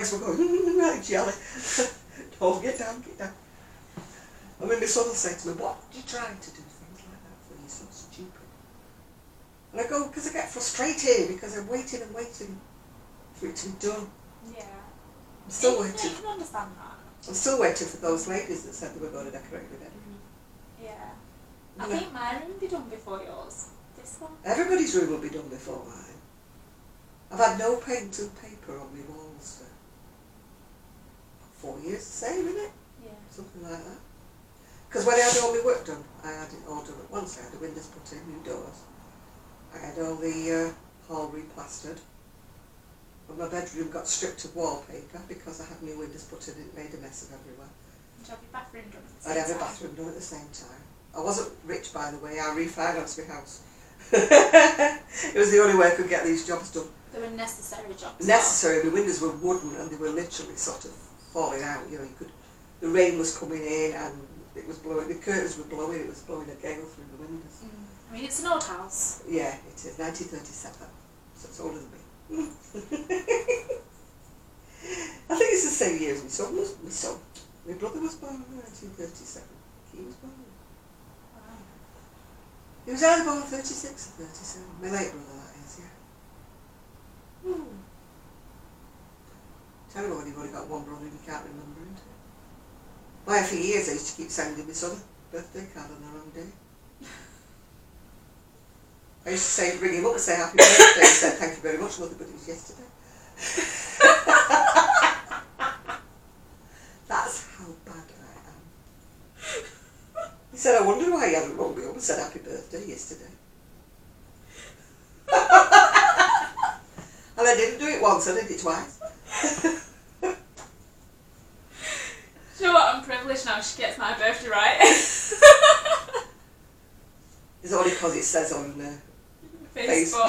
We're going, right, jelly. Oh, get down, get down. And then my son will say to me, what do you try to do things like that for? You're so stupid. And I go, because I get frustrated, because I'm waiting and waiting for it to be done. Yeah. I'm still You waiting. can understand that. I'm still waiting for those ladies that said they were going to decorate the bedroom. Yeah. I think mine will be done before yours. This one. Everybody's room will be done before mine. I've had no paint and paper on my walls for 4 years, the same, isn't it? Yeah. Something like that. Because when I had all my work done, I had it all done at once. I had the windows put in, new doors. I had all the hall replastered. And my bedroom got stripped of wallpaper because I had new windows put in. It made a mess of everywhere. Did you have your bathroom done at the same I'd have time? a bathroom done at the same time. I wasn't rich, by the way. I refinanced my house. It was the only way I could get these jobs done. They were necessary jobs. Necessary. The windows were wooden and they were literally sort of falling out. You know, the rain was coming in and it was blowing. The curtains were blowing. It was blowing a gale through the windows. I mean, it's an old house. Yeah, it is 1937, so it's older than me. I think it's the same year as my son was. My brother was born in 1937. He was born. Wow. He was either born 36 or 37. My late brother, that is, yeah. Terrible when you've only got one brother and you can't remember, isn't it? Why, for years I used to keep sending my son a birthday card on the wrong day. I used to say, ring him up and say happy birthday. He said, thank you very much, mother, but it was yesterday. That's how bad I am. He said, I wonder why he hadn't rung me up and said happy birthday yesterday. And I didn't do it once, I did it twice. Do you know what? I'm privileged now. She gets my birthday right. It's only because it says on Facebook.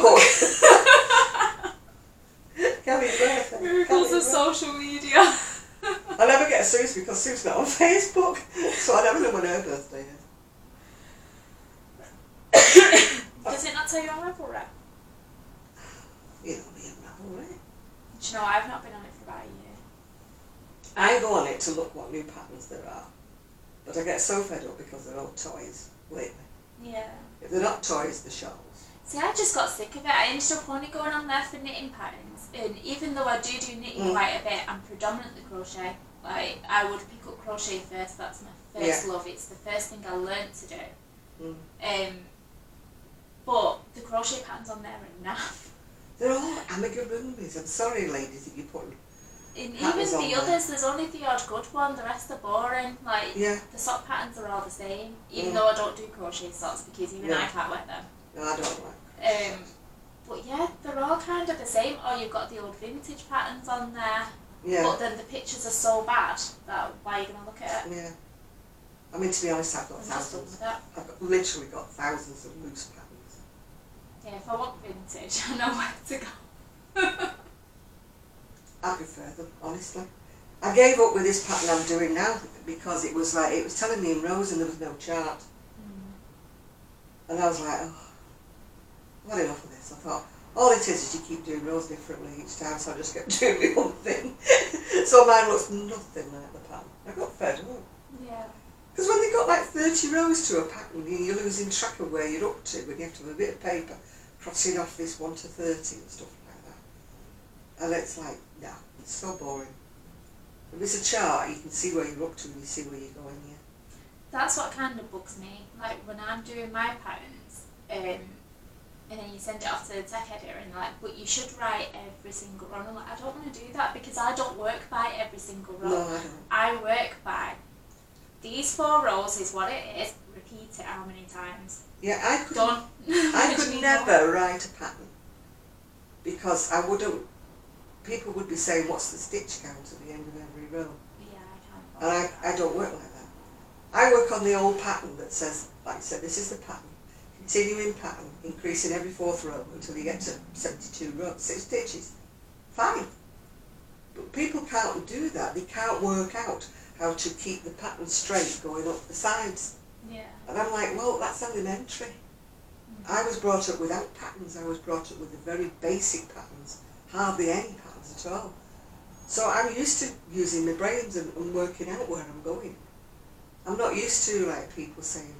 Happy birthday. Miracles of social media. I never get Sue's because Sue's not on Facebook, so I never know when her birthday is. Does it not tell you on Ravelry? You know me and Ravelry. Do you know, I've not been on it for about a year. I go on it to look what new patterns there are, but I get so fed up because they're all toys lately. Yeah. If they're not toys, they're shawls. See, I just got sick of it. I ended up only going on there for knitting patterns, and even though I do knitting quite a bit, I'm predominantly crochet. Like, I would pick up crochet first. That's my first love. It's the first thing I learnt to do. But the crochet patterns on there are naff. They're all amigurumis. I'm sorry, ladies, if you put And even the others, there's only the odd good one. The rest are boring. Like, the sock patterns are all the same. Even though I don't do crochet socks because even I can't wear them. No, I don't like. But yeah, they're all kind of the same. Or you've got the old vintage patterns on there. Yeah. But then the pictures are so bad that why are you going to look at it? Yeah. I mean, to be honest, I've got thousands. I've literally got thousands of loose patterns. Yeah, if I want vintage, I know where to go. I prefer them, honestly. I gave up with this pattern I'm doing now because it was like, it was telling me in rows and there was no chart. And I was like, oh, I've had enough of this. I thought, all it is you keep doing rows differently each time, so I just kept doing my one thing. So mine looks nothing like the pattern. I got fed up. Yeah. Because when they got like 30 rows to a pattern, you're losing track of where you're up to, and you have to have a bit of paper crossing off this 1 to 30 and stuff like that. And it's like, no, it's so boring. If it's a chart, you can see where you're up to and you see where you're going, yeah. That's what kind of bugs me. Like when I'm doing my patterns, and then you send it off to the tech editor and they're like, but you should write every single row. And I'm like, I don't want to do that because I don't work by every single row. No, I don't. I work by these 4 rows is what it is, repeat it how many times. Yeah, I could, Done. I could never write a pattern because I wouldn't, people would be saying, what's the stitch count at the end of every row? Yeah, I can't. And I don't work like that. I work on the old pattern that says, like I said, this is the pattern. Continuing pattern, increasing every 4th row until you get to 72 rows, 6 stitches. Fine. But people can't do that. They can't work out how to keep the pattern straight going up the sides. Yeah. And I'm like, well, that's elementary. I was brought up without patterns. I was brought up with the very basic patterns, hardly any patterns at all. So I'm used to using my brains and working out where I'm going. I'm not used to like people saying,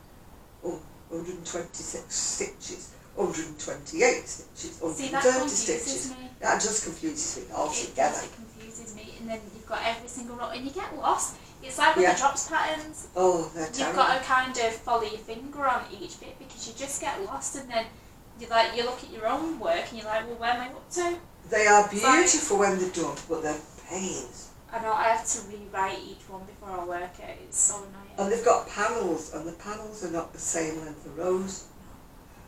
oh, 126 stitches, 128 stitches, 130 See, that stitches. confuses me. That just confuses me altogether. It confuses me, and then you've got every single row, and you get lost. It's like with Yeah. the drops patterns. Oh, they're You've terrible. got to kind of follow your finger on each bit because you just get lost, and then you look at your own work and you're like, well, where am I up to? They are beautiful when they're done, but they're pains. I know I have to rewrite each one before I work it. It's so annoying. And they've got panels, and the panels are not the same length of rows.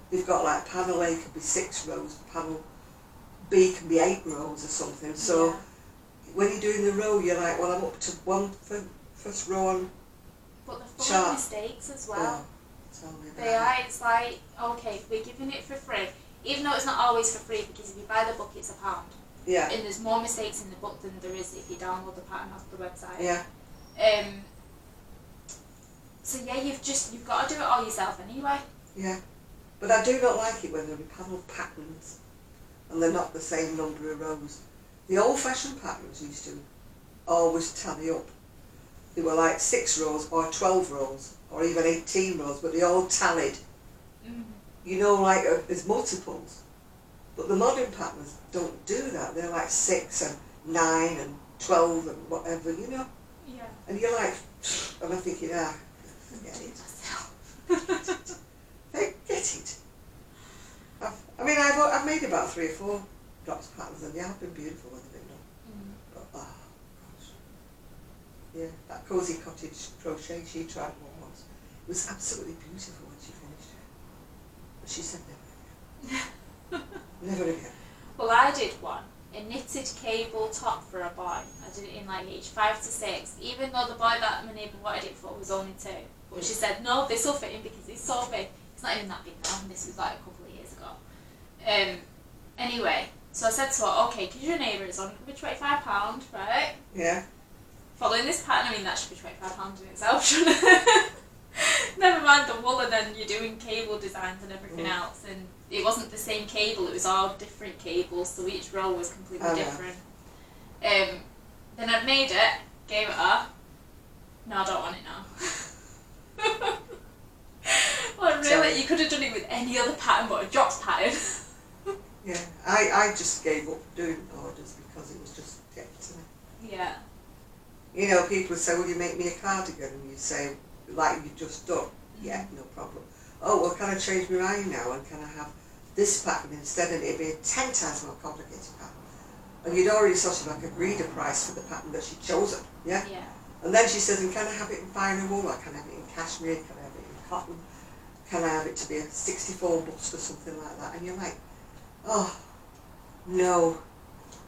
They've got like panel A could be 6 rows, panel B can be 8 rows or something. So Yeah. when you're doing the row, you're like, well, I'm up to one first row on. But they're full Chart. of mistakes as well. Oh, tell me about They are. It's like, okay, we're giving it for free, even though it's not always for free because if you buy the book, it's £1. Yeah, And there's more mistakes in the book than there is if you download the pattern off the website. yeah, So yeah, you've got to do it all yourself anyway. yeah. But I do not like it when there are panel patterns and they're not the same number of rows. The old-fashioned patterns used to always tally up. They were like 6 rows or 12 rows or even 18 rows, but they all tallied. You know, like as multiples. But the modern patterns don't do that. They're like 6 and 9 and 12 and whatever, you know. Yeah. And you're like, and I'm thinking, forget it. Forget it. I've made about 3 or 4 drops patterns, and they have been beautiful when they've been done. But oh gosh, yeah, that cozy cottage crochet she tried one once. It was absolutely beautiful when she finished it. But she said never again. Never again. Well, I did one, a knitted cable top for a boy. I did it in like age 5 to 6, even though the boy that my neighbour wanted it for was only 2. But she said, no, this will fit him because it's so big. It's not even that big now, this was like a couple of years ago. Anyway, so I said to her, okay, because your neighbour is only going to be £25, right? Yeah. Following this pattern, I mean, that should be £25 in itself, shouldn't it? Never mind the wool, and then you're doing cable designs and everything else, and it wasn't the same cable, it was all different cables, so each row was completely different. Then I'd made it, gave it her. No, I don't want it now. Well, really, you could have done it with any other pattern but a drops pattern. Yeah, I just gave up doing orders because it was just getting to me. Yeah. You know, people say, will you make me a cardigan? And you say, like you've just done. Yeah, no problem. Oh, well, can I change my mind now and can I have this pattern instead? And it'd be 10 times more complicated pattern. And you'd already sort of like agreed a price for the pattern that she'd chosen, yeah? Yeah. And then she says, and can I have it in finer wool? Or can I have it in cashmere? Can I have it in cotton? Can I have it to be a 64 bust or something like that? And you're like, oh, no.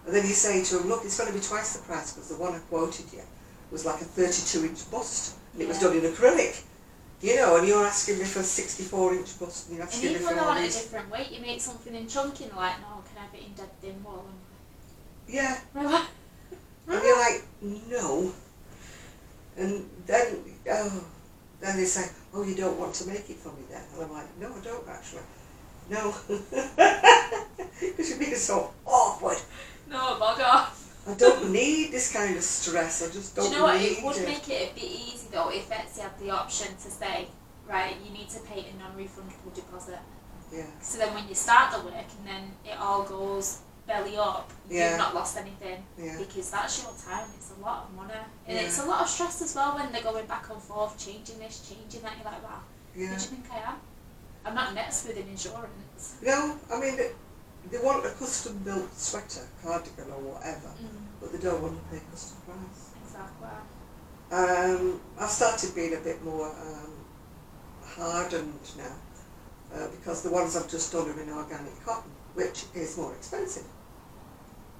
And then you say to them, look, it's going to be twice the price because the one I quoted you was like a 32-inch bust. And it was done in acrylic. You know, and you're asking me for a 64-inch bust. And you're asking And me even for when I all want a these. different weight, you make something in chunking, like, no, can I have it in dead thin wool? Yeah. And And you're like, no. And then, then they say, oh, you don't want to make it for me then? And I'm like, no, I don't actually. No. Because you're being so awkward. no, bug off. I don't need this kind of stress. I just don't Do you know what? need It would make it a bit easy though if Etsy had the option to say, right, you need to pay a non-refundable deposit. Yeah. So then when you start the work and then it all goes belly up, you've not lost anything. Yeah. Because that's your time. It's a lot of money. And Yeah. it's a lot of stress as well when they're going back and forth, changing this, changing that. You're like, wow, who do Yeah. you think I am? I'm not next with an insurance. No, I mean, they want a custom built sweater, cardigan or whatever, but they don't want to pay custom price. Exactly. I've started being a bit more hardened now because the ones I've just done are in organic cotton, which is more expensive.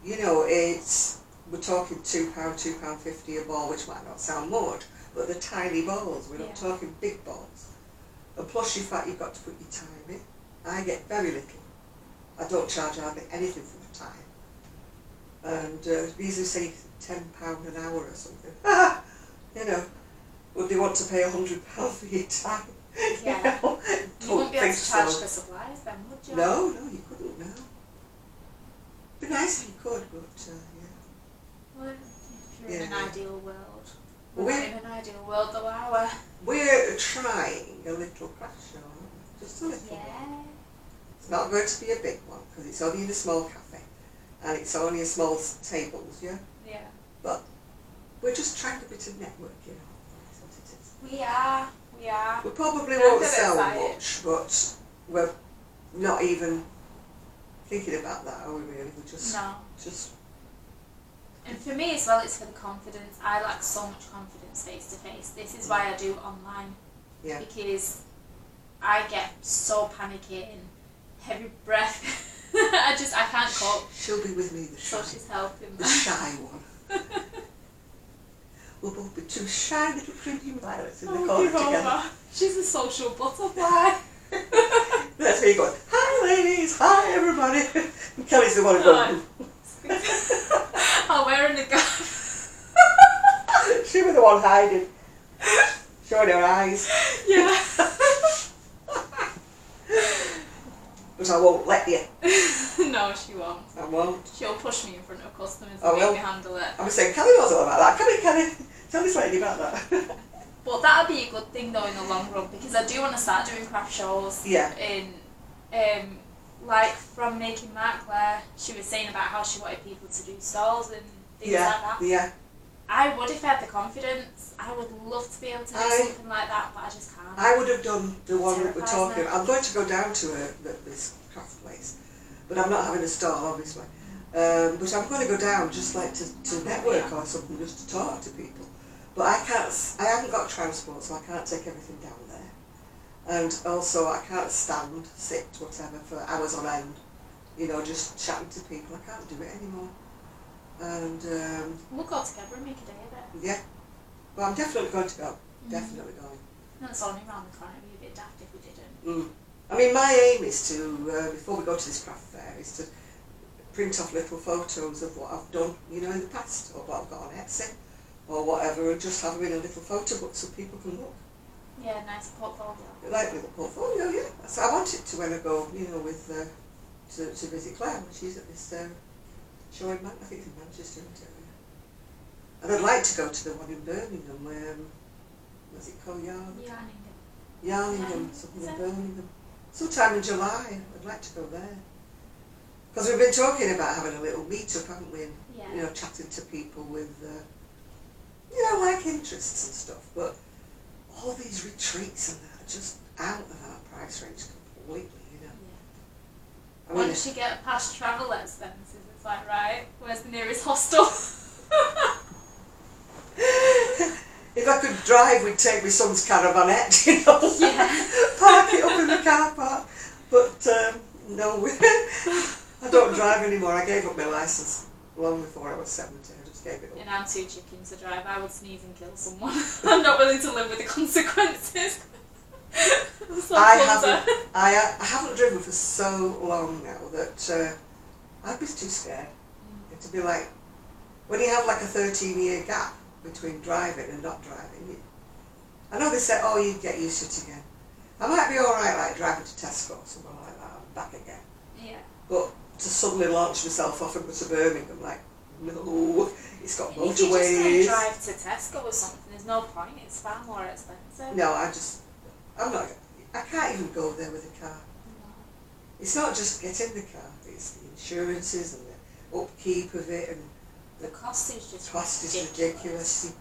You know, we're talking £2, £2.50 a ball, which might not sound much, but they're tiny balls. We're not talking big balls. And plus, you've got to put your time in. I get very little. I don't charge hardly anything for the time. And these are say £10 an hour or something. You know, would they want to pay £100 for your time? Yeah. You know? You wouldn't be able to charge so. for supplies then, would you? No, you couldn't, no. It'd be nice if you could, but yeah. Well, in an ideal world. Well, We're not in an ideal world though, are we're trying a little craft show, aren't we? Just a little one. Yeah. It's not going to be a big one because it's only in a small cafe and it's only a small tables, yeah? Yeah. But we're just trying a bit of networking. That's what it is. We are. We probably I'm won't a bit sell excited. much, but we're not even thinking about that, are we really? We're just, No. just And for me as well, it's for the confidence. I lack so much confidence face to face. This is why I do online. yeah. Because I get so panicky and heavy breath. I can't cope. She'll be with me, So she's helping the me. shy one. We'll both be two shy little pretty violets in the Oh, corner Roma. together. She's a social butterfly. That's me going, hi ladies, hi everybody. And Kelly's the one going, I'm wearing a gown. she was the one hiding, showing her eyes. Yeah. But I won't let you. No, she won't. I won't. She'll push me in front of customers I and make will. me handle it. I'm saying, Kelly knows all about that. Come here, Kelly. Tell this lady about that. But that'll be a good thing though in the long run because I do want to start doing craft shows. Yeah. Like from Making Mark where she was saying about how she wanted people to do stalls and things like that. Yeah. I would if I had the confidence. I would love to be able to do something like that, but I just can't. I would have done the one that we're Terrifies talking me. about. I'm going to go down to this craft place, but I'm not having a stall, obviously. But I'm going to go down just like to network or something, just to talk to people. But I haven't got transport, so I can't take everything down there. And also I can't stand, sit, whatever, for hours on end, you know, just chatting to people. I can't do it anymore. And We'll go together and make a day of it. yeah, well, I'm definitely going to go. Definitely going. No, it's only around the corner. It'd be a bit daft if we didn't. I mean, my aim is to, before we go to this craft fair, is to print off little photos of what I've done, you know, in the past, or what I've got on Etsy, or whatever, and just have them in a little photo book so people can look. Yeah, nice portfolio. Like a little portfolio, yeah. So I want it to when I go, you know, with to visit Claire when she's at this show in I think in Manchester, isn't it? And I'd like to go to the one in Birmingham, what's it called, Yarningham, something in Birmingham. Sometime in July, I'd like to go there. Because we've been talking about having a little meet-up, haven't we? And, Yeah. you know, chatting to people with, you know, like interests and stuff. But all these retreats and that are just out of our price range completely, you know. Yeah. I mean, Once you get past travel expenses, it's like, right, where's the nearest hostel? if I could drive, we'd take my son's caravanette, you know, Yeah. park it up in the car park. But no, I don't drive anymore. I gave up my licence long before I was 70. I just gave it up. And I'm too chicken to drive. I would sneeze and kill someone. I'm not willing to live with the consequences. I'm so clumsy. I haven't driven for so long now that I'd be too scared. To be like, when you have like a 13-year gap between driving and not driving, I know they say, oh, you get used to it again. I might be alright like driving to Tesco or something like that and back again. Yeah. But to suddenly launch myself off and go to Birmingham, like, no, it's got If you just motorways. drive to Tesco or something, there's no point. It's far more expensive. No, I can't even go there with a car. No. It's not just get in the car, it's the insurances and the upkeep of it, and The cost is just cost is ridiculous.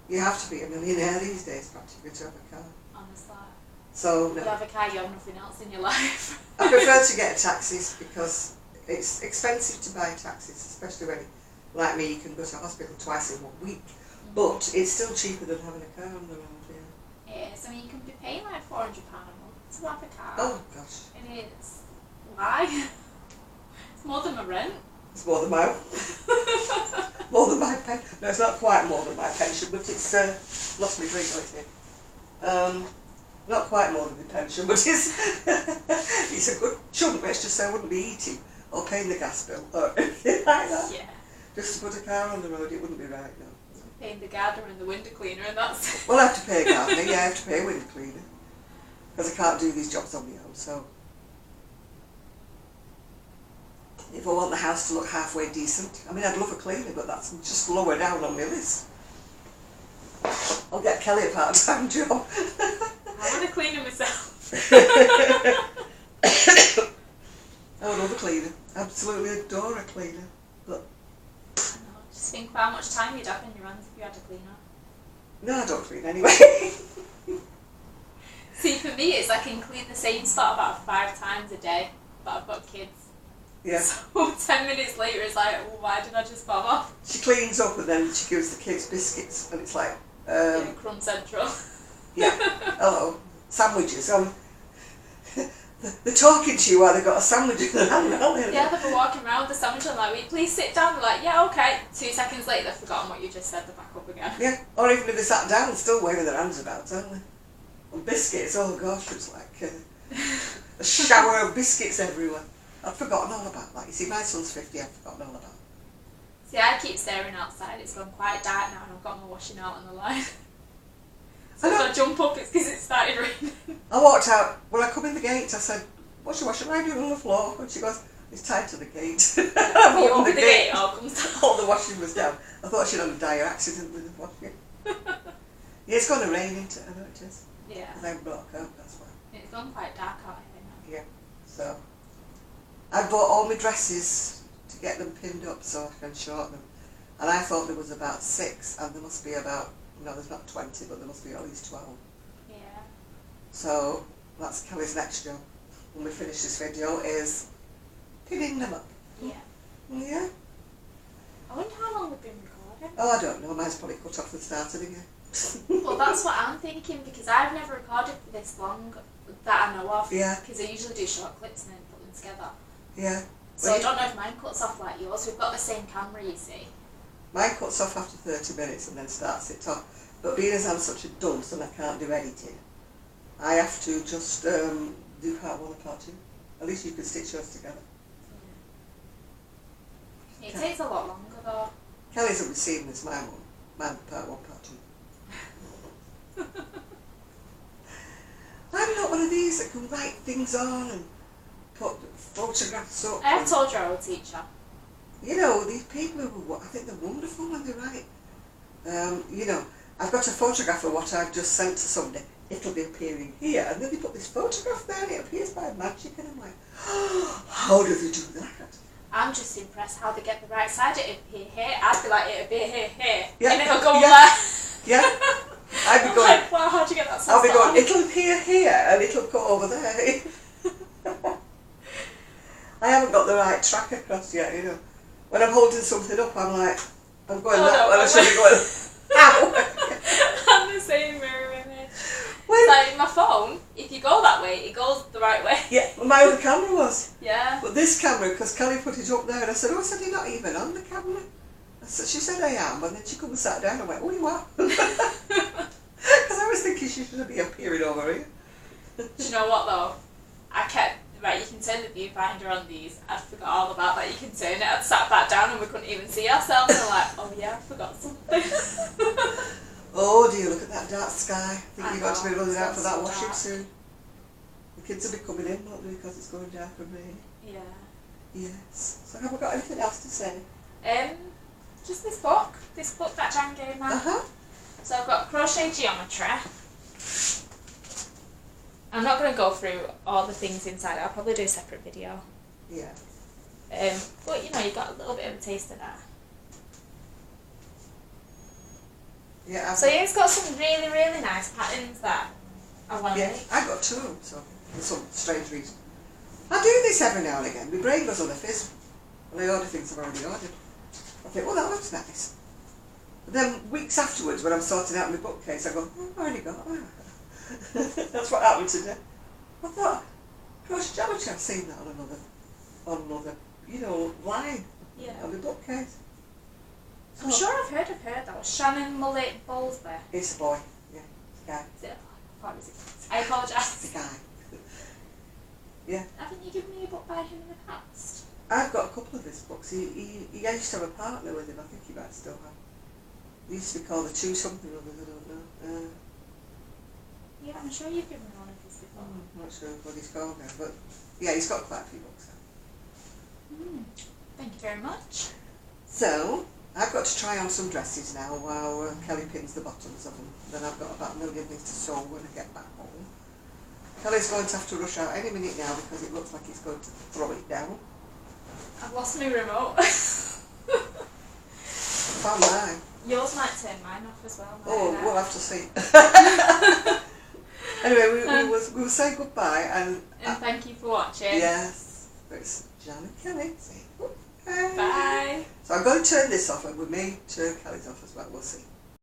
You have to be a millionaire these days practically to have a car. Honestly. So You no, have a car, you have nothing else in your life. I prefer to get taxis because it's expensive to buy taxis, especially when, like me, you can go to hospital twice in 1 week. But it's still cheaper than having a car on the road, yeah. Yeah, so you can be paying like £400 a month to have a car. Oh gosh, And it's... Why? It's more than my rent. it's more than my pension. No, it's not quite more than my pension, but it's lost me drink like it. Not quite more than the pension, but it's it's a good chunk. Let's just say I wouldn't be eating or paying the gas bill or anything like that. Yeah. Just to put a car on the road, it wouldn't be right, no. Paying the gardener and the window cleaner and that's it. Well, I have to pay a gardener, yeah, I have to pay a window cleaner. Because I can't do these jobs on my own, so. if I want the house to look halfway decent. I mean, I'd love a cleaner, but that's just lower down on my list. I'll get Kelly a part-time job. I want a cleaner myself. I would love a cleaner. Absolutely adore a cleaner. But I know, just think about how much time you'd have in your hands if you had a cleaner. no, I don't clean anyway. See, for me, it's I can clean the same spot about 5 times a day, but I've got kids. Yeah. So 10 minutes later, it's like, well, why did I just bother? She cleans up and then she gives the kids biscuits, and it's like, Yeah, Crumb Central. yeah, hello, sandwiches. They're talking to you while they've got a sandwich in their hand, aren't they? Yeah, they've been walking around with the sandwich and like, will you please sit down? They're like, yeah, okay. 2 seconds later, they've forgotten what you just said, they're back up again. Yeah, or even if they sat down, still waving their hands about, aren't they? And biscuits, oh gosh, it's like a shower of biscuits everywhere. I'd forgotten all about that. You see, my son's 50, I've forgotten all about it. See, I keep staring outside. It's gone quite dark now and I've got my washing out on the line. So if I jump up, it's because it started raining. I walked out, when I come in the gate, I said, what's your washing line doing on the floor? And she goes, it's tied to the gate. I You opened open the gate, it all comes down. All the washing was down. I thought she'd had a dire accident with the washing. Yeah, it's going to rain, isn't it? I know it is. Yeah. Because I haven't brought a coat, that's why. It's gone quite dark out here now. Yeah, so I bought all my dresses to get them pinned up so I can short them. And I thought there was about 6, and there must be about, no, there's not 20, but there must be at least 12. Yeah. So that's Kelly's next job when we finish this video, is pinning them up. Yeah. Yeah? I wonder how long we've been recording. Oh, I don't know, mine's probably cut off and started again. Well, that's what I'm thinking, because I've never recorded for this long that I know of. Yeah. Because I usually do short clips and then put them together. Yeah. So I don't know if mine cuts off like yours. We've got the same camera, you see. Mine cuts off after 30 minutes and then starts it off. But being as I'm such a dunce and I can't do editing, I have to just do part 1 and part 2. At least you can stitch yours together. It takes a lot longer though. Kelly's will be seen as my one. Mine part 1, part 2. I'm not one of these that can write things on and put photographs up. I have told your old teacher. You know, these people, I think they're wonderful when they write. You know, I've got a photograph of what I've just sent to somebody. It'll be appearing here. And then they put this photograph there and it appears by magic. And I'm like, oh, how do they do that? I'm just impressed how they get the right side. It'd appear here. I'd be like, it'd appear here. Yeah. And it'll go Yeah. there. Yeah. I'd be I'm going, like, wow, how'd you get that so I'll be spot going, it'll appear here and it'll go over there. I haven't got the right track across yet, you know. When I'm holding something up, I'm like, I'm going that way, I should be going, ow! I'm the same mirror image. When, It's like my phone, if you go that way, it goes the right way. yeah, my other camera was. Yeah. But this camera, because Kelly put it up there, and I said, oh, I said, you're not even on the camera. I said, she said, I am, and then she come and sat down and went, oh, you are? Because I was thinking she should be appearing over here. Do you know what though? I kept, right, you can turn the viewfinder on these. I forgot all about that. You can turn it. I'd sat back down and we couldn't even see ourselves. And I'm like, oh yeah, I forgot something. Oh dear, look at that dark sky. I think I you've got to be know, running it's out for that so washing dark. soon. The kids will be coming in, won't they, because it's going dark and rainy. Yeah. Yes. So have we got anything else to say? Just this book that Jan gave me. Uh-huh. So I've got crochet geometry. I'm not going to go through all the things inside. I'll probably do a separate video. Yeah. But you know, you got a little bit of a taste of that. Yeah. So yeah, it's got some really, really nice patterns that I want to Yeah, make. I got 2, so for some strange reason. I do this every now and again. My brain goes on a fizz, and I order things I've already ordered. I think, well, that looks nice. But then weeks afterwards, when I'm sorting out my bookcase, I go, oh, I've already got that. That's what happened today. I thought, gosh, geometry, I've seen that on another, you know, line Yeah. on the bookcase. I'm sure I've heard of her though. Shannon Mullet Bowlesby. It's a boy, yeah, it's a guy. Is it? I thought it was I It's apologise. a guy. Yeah. Haven't you given me a book by him in the past? I've got a couple of his books. He used to have a partner with him. I think he might still have. He used to be called the Two Something or other, I don't know. Yeah, I'm sure you've given me one of his before. I'm not sure what he's called now, but yeah, he's got quite a few books out. Thank you very much. So, I've got to try on some dresses now while Kelly pins the bottoms of them. Then I've got about a million things to sew when I get back home. Kelly's going to have to rush out any minute now because it looks like he's going to throw it down. I've lost my remote. Found mine. Yours might turn mine off as well. Oh, we'll have to see. Anyway, we will say goodbye and thank you for watching. yes, it's Jan and Kelly. Say goodbye. Bye. So I'm going to turn this off and we may turn Kelly's off as well. We'll see.